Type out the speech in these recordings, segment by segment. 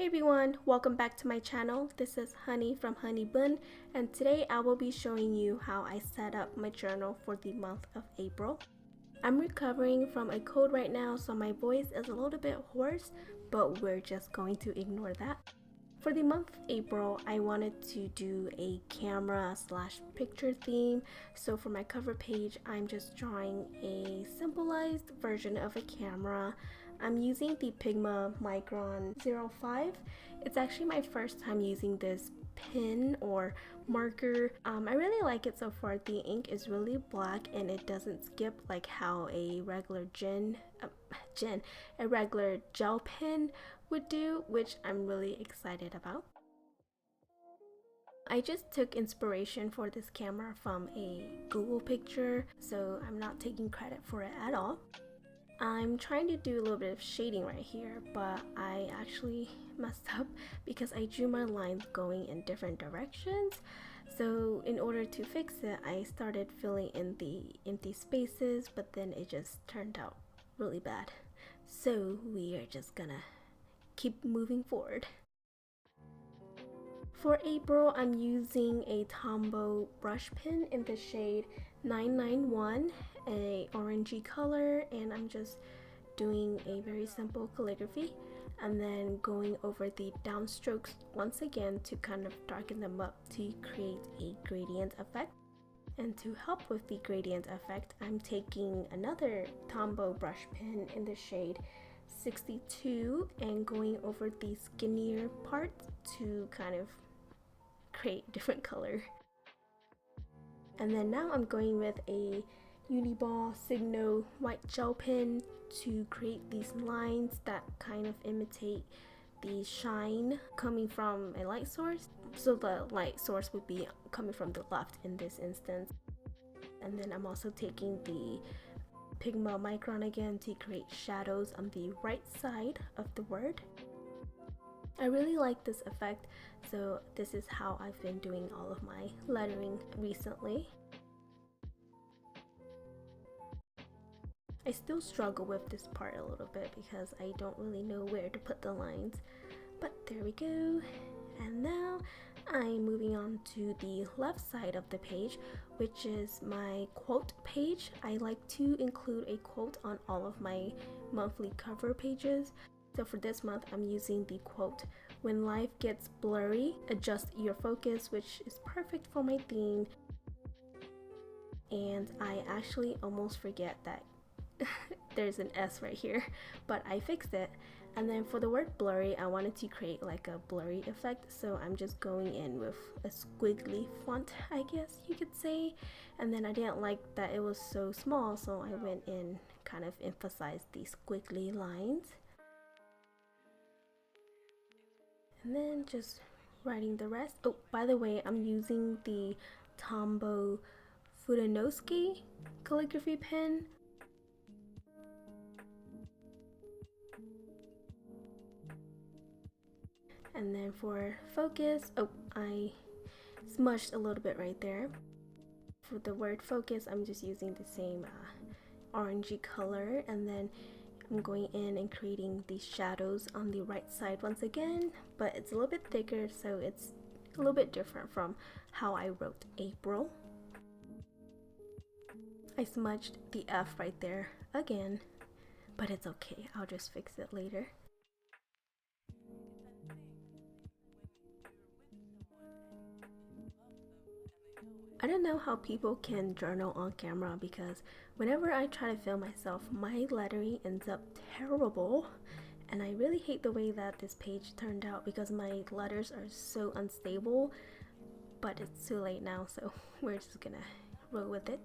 Hey everyone, welcome back to my channel. This is Honey from Honey Bun, and today I will be showing you how I set up my journal for the month of April. I'm recovering from a cold right now, so my voice is a little bit hoarse, but we're just going to ignore that. For the month of April, I wanted to do a camera slash picture theme, so for my cover page, I'm just drawing a simplified version of a camera. I'm using the Pigma Micron 05. It's actually my first time using this pen or marker. I really like it so far. The ink is really black and it doesn't skip like how a regular a regular gel pen would do, which I'm really excited about. I just took inspiration for this camera from a Google picture, so I'm not taking credit for it at all. I'm trying to do a little bit of shading right here, but I actually messed up because I drew my lines going in different directions. So in order to fix it, I started filling in the empty spaces, but then it just turned out really bad. So we are just gonna keep moving forward. For April, I'm using a Tombow brush pen in the shade 991, a orangey color, and I'm just doing a very simple calligraphy and then going over the downstrokes once again to kind of darken them up to create a gradient effect. And to help with the gradient effect, I'm taking another Tombow brush pen in the shade 62 and going over the skinnier part to kind of create different color. And then now I'm going with a Uniball Signo white gel pen to create these lines that kind of imitate the shine coming from a light source. So the light source would be coming from the left in this instance. And then I'm also taking the Pigma Micron again to create shadows on the right side of the word. I really like this effect, so this is how I've been doing all of my lettering recently. I still struggle with this part a little bit because I don't really know where to put the lines, but there we go. And now I'm moving on to the left side of the page, which is my quote page. I like to include a quote on all of my monthly cover pages. So for this month, I'm using the quote, "When life gets blurry, adjust your focus," which is perfect for my theme. And I actually almost forget that there's an S right here, but I fixed it. And then for the word blurry, I wanted to create like a blurry effect, so I'm just going in with a squiggly font, I guess you could say. And then I didn't like that it was so small, so I went in kind of emphasized these squiggly lines. And then just writing the rest. Oh, by the way, I'm using the Tombow Fudenosuke calligraphy pen. And then for focus, oh, I smudged a little bit right there. For the word focus, I'm just using the same orangey color, and then I'm going in and creating these shadows on the right side once again, but it's a little bit thicker, so it's a little bit different from how I wrote April. I smudged the F right there again, but it's okay, I'll just fix it later. I don't know how people can journal on camera because whenever I try to film myself, my lettering ends up terrible. And I really hate the way that this page turned out because my letters are so unstable. But it's too late now, so we're just gonna roll with it.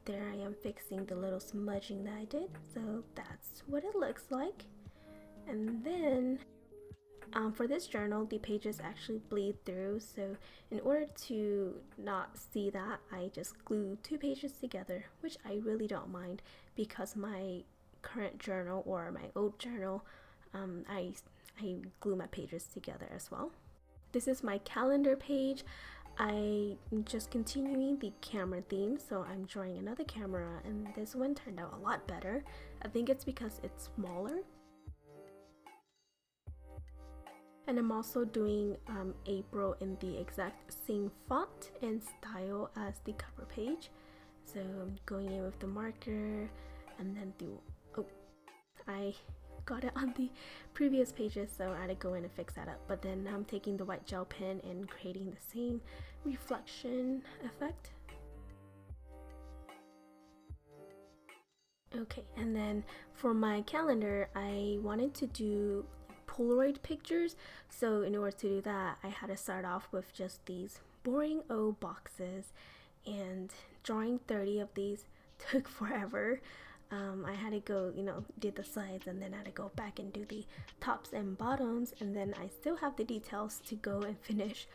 There I am fixing the little smudging that I did, so that's what it looks like. And then for this journal, the pages actually bleed through, so in order to not see that, I just glue two pages together, which I really don't mind because my current journal or my old journal, I glue my pages together as well. This is my calendar page. I'm just continuing the camera theme, so I'm drawing another camera, and this one turned out a lot better. I think it's because it's smaller. And I'm also doing April in the exact same font and style as the cover page. So I'm going in with the marker and then I got it on the previous pages, so I had to go in and fix that up. But then I'm taking the white gel pen and creating the same reflection effect. Okay, and then for my calendar, I wanted to do Polaroid pictures. So in order to do that, I had to start off with just these boring old boxes, and drawing 30 of these took forever. I had to go, did the sides, and then I had to go back and do the tops and bottoms, and then I still have the details to go and finish,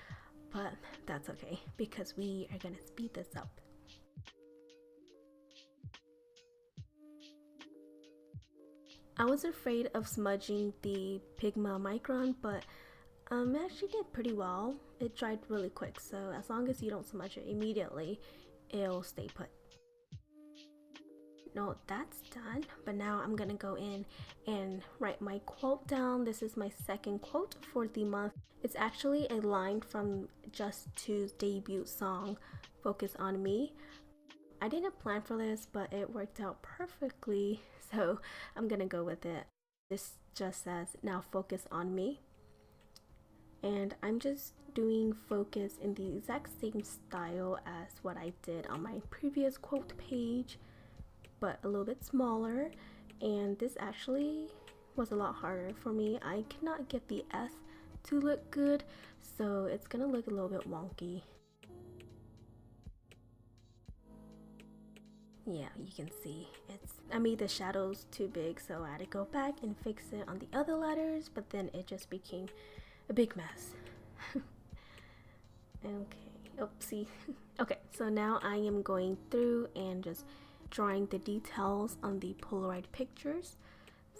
but that's okay because we are gonna speed this up. I was afraid of smudging the Pigma Micron, but it actually did pretty well. It dried really quick, so as long as you don't smudge it immediately, it'll stay put. No, that's done, but now I'm gonna go in and write my quote down. This is my second quote for the month. It's actually a line from Just 2's debut song, Focus on Me. I didn't plan for this, but it worked out perfectly, so I'm gonna go with it. This just says, now focus on me. And I'm just doing focus in the exact same style as what I did on my previous quote page, but a little bit smaller. And this actually was a lot harder for me. I cannot get the S to look good, so it's gonna look a little bit wonky. Yeah, you can see I made the shadows too big, so I had to go back and fix it on the other letters, but then it just became a big mess. Okay, oopsie. Okay, so now I am going through and just drawing the details on the Polaroid pictures.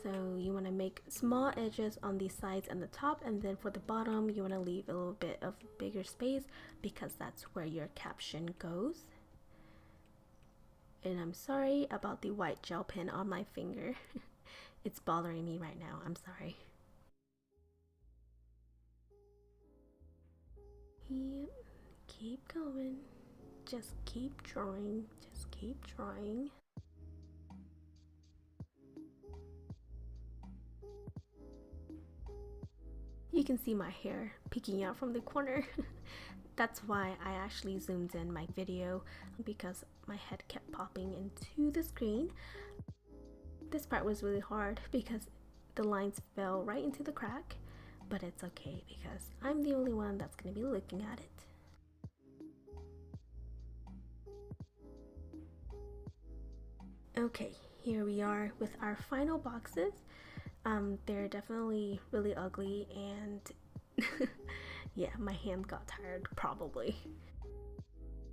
So you want to make small edges on the sides and the top, and then for the bottom you want to leave a little bit of bigger space because that's where your caption goes. And I'm sorry about the white gel pen on my finger. It's bothering me right now, I'm sorry. Yep, keep going. Just keep drawing, just keep drawing. You can see my hair peeking out from the corner. That's why I actually zoomed in my video, because my head kept popping into the screen. This part was really hard because the lines fell right into the crack, but it's okay because I'm the only one that's going to be looking at it. Okay, here we are with our final boxes. They're definitely really ugly, and yeah, my hand got tired probably.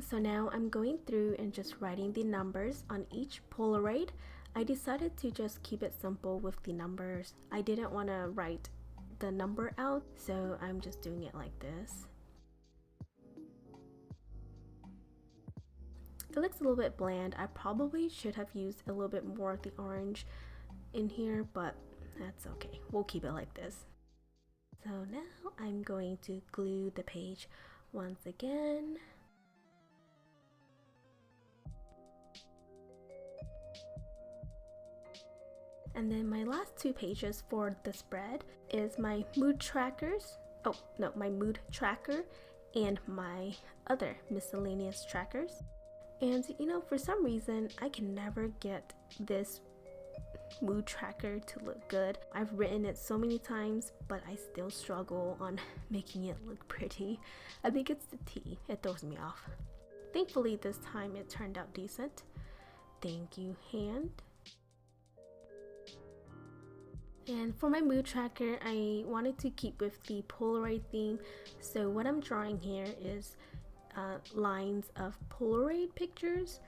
So now I'm going through and just writing the numbers on each Polaroid. I decided to just keep it simple with the numbers. I didn't want to write the number out, so I'm just doing it like this. It looks a little bit bland. I probably should have used a little bit more of the orange in here, but that's okay. We'll keep it like this. So now I'm going to glue the page once again. And then my last two pages for the spread is my mood trackers. Oh no, my mood tracker and my other miscellaneous trackers. And for some reason I can never get this mood tracker to look good. I've written it so many times, but I still struggle on making it look pretty. I think it's the T, it throws me off. Thankfully this time it turned out decent. Thank you, hand. And for my mood tracker, I wanted to keep with the Polaroid theme, so what I'm drawing here is lines of Polaroid pictures.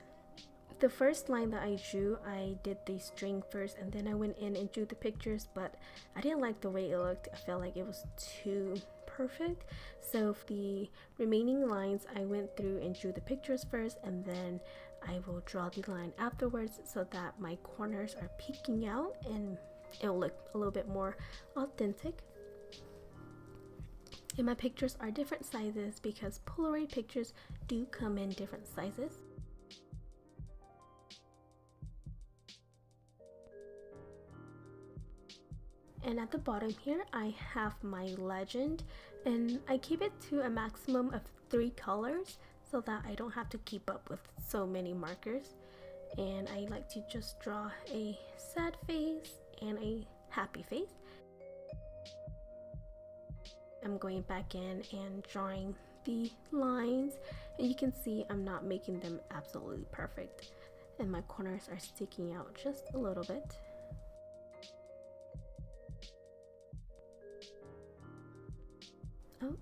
The first line that I drew, I did the string first, and then I went in and drew the pictures, but I didn't like the way it looked. I felt like it was too perfect. So for the remaining lines, I went through and drew the pictures first, and then I will draw the line afterwards so that my corners are peeking out and it'll look a little bit more authentic. And my pictures are different sizes because Polaroid pictures do come in different sizes. And at the bottom here, I have my legend, and I keep it to a maximum of 3 colors so that I don't have to keep up with so many markers. And I like to just draw a sad face and a happy face. I'm going back in and drawing the lines, and you can see I'm not making them absolutely perfect, and my corners are sticking out just a little bit. Oh,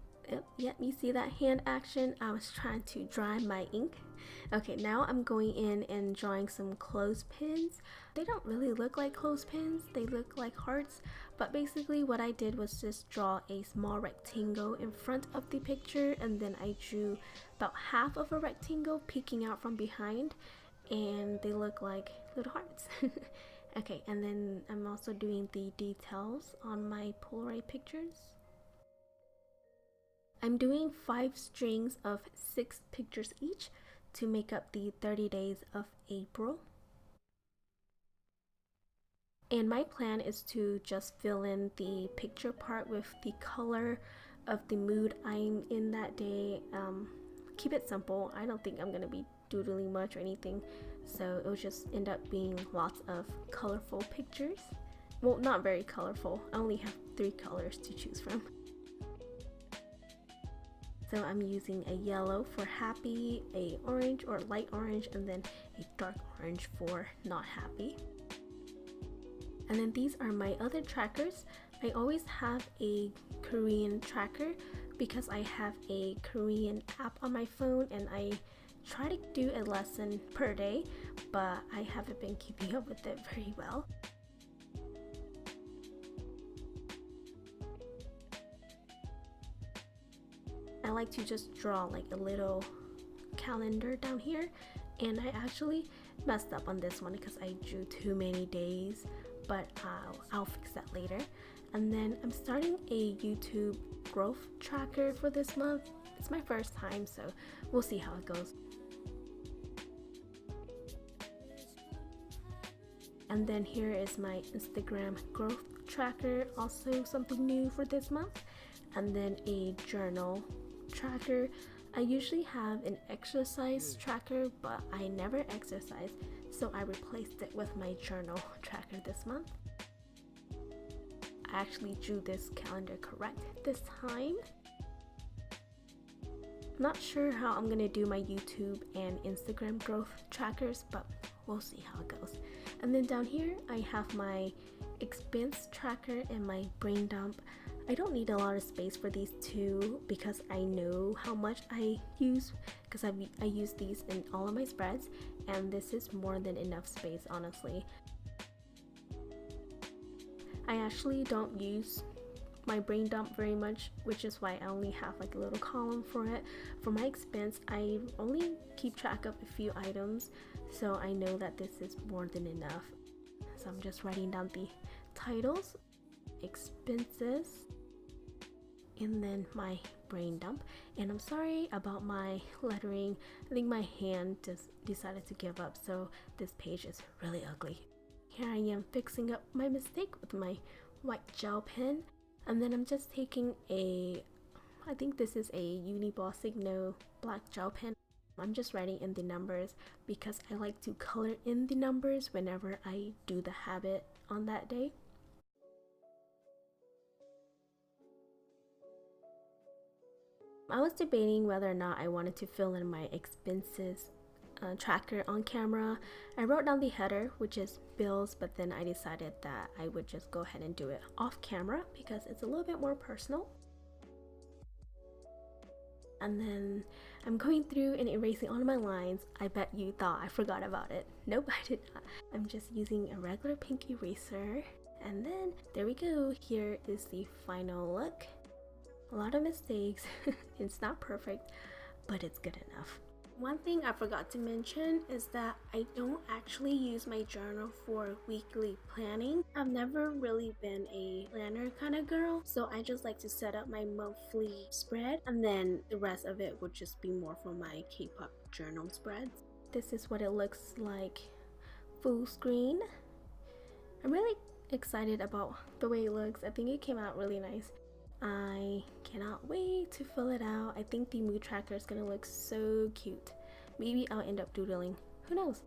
yep, you see that hand action? I was trying to dry my ink. Okay, now I'm going in and drawing some clothespins. They don't really look like clothespins, they look like hearts, but basically what I did was just draw a small rectangle in front of the picture, and then I drew about half of a rectangle peeking out from behind, and they look like little hearts. Okay, and then I'm also doing the details on my Polaroid pictures. I'm doing 5 strings of 6 pictures each to make up the 30 days of April. And my plan is to just fill in the picture part with the color of the mood I'm in that day. Keep it simple. I don't think I'm gonna be doodling much or anything, so it will just end up being lots of colorful pictures. Well, not very colorful. I only have 3 colors to choose from. So I'm using a yellow for happy, a orange or light orange, and then a dark orange for not happy. And then these are my other trackers. I always have a Korean tracker because I have a Korean app on my phone, and I try to do a lesson per day, but I haven't been keeping up with it very well. I like to just draw like a little calendar down here, and I actually messed up on this one because I drew too many days, but I'll fix that later. And then I'm starting a YouTube growth tracker for this month. It's my first time, so we'll see how it goes. And then here is my Instagram growth tracker, also something new for this month. And then a journal tracker. I usually have an exercise tracker, but I never exercise, so I replaced it with my journal tracker this month. I actually drew this calendar correct this time. Not sure how I'm gonna do my YouTube and Instagram growth trackers, but we'll see how it goes. And then down here I have my expense tracker and my brain dump. I don't need a lot of space for these two because I know how much I use, because I use these in all of my spreads, and this is more than enough space, honestly. I actually don't use my brain dump very much, which is why I only have like a little column for it. For my expense, I only keep track of a few items, so I know that this is more than enough. So I'm just writing down the titles, expenses, and then my brain dump. And I'm sorry about my lettering. I think my hand just decided to give up, so this page is really ugly. Here I am fixing up my mistake with my white gel pen, and then I'm just taking I think this is a Uniball Signo black gel pen. I'm just writing in the numbers because I like to color in the numbers whenever I do the habit on that day. I was debating whether or not I wanted to fill in my expenses tracker on camera. I wrote down the header, which is bills, but then I decided that I would just go ahead and do it off camera because it's a little bit more personal. And then I'm going through and erasing all of my lines. I bet you thought I forgot about it. Nope, I did not. I'm just using a regular pink eraser. And then there we go. Here is the final look. A lot of mistakes. It's not perfect, but it's good enough. One thing I forgot to mention is that I don't actually use my journal for weekly planning. I've never really been a planner kind of girl, so I just like to set up my monthly spread, and then the rest of it would just be more for my K-pop journal spreads. This is what it looks like full screen. I'm really excited about the way it looks. I think it came out really nice. I cannot wait to fill it out. I think the mood tracker is gonna look so cute. Maybe I'll end up doodling, who knows.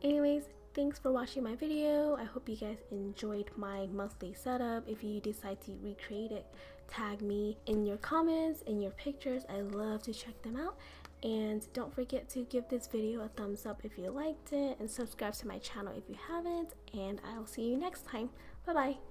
Anyways, thanks for watching my video. I hope you guys enjoyed my monthly setup. If you decide to recreate it, tag me in your comments, in your pictures. I love to check them out. And don't forget to give this video a thumbs up if you liked it, and subscribe to my channel if you haven't, and I'll see you next time. Bye bye.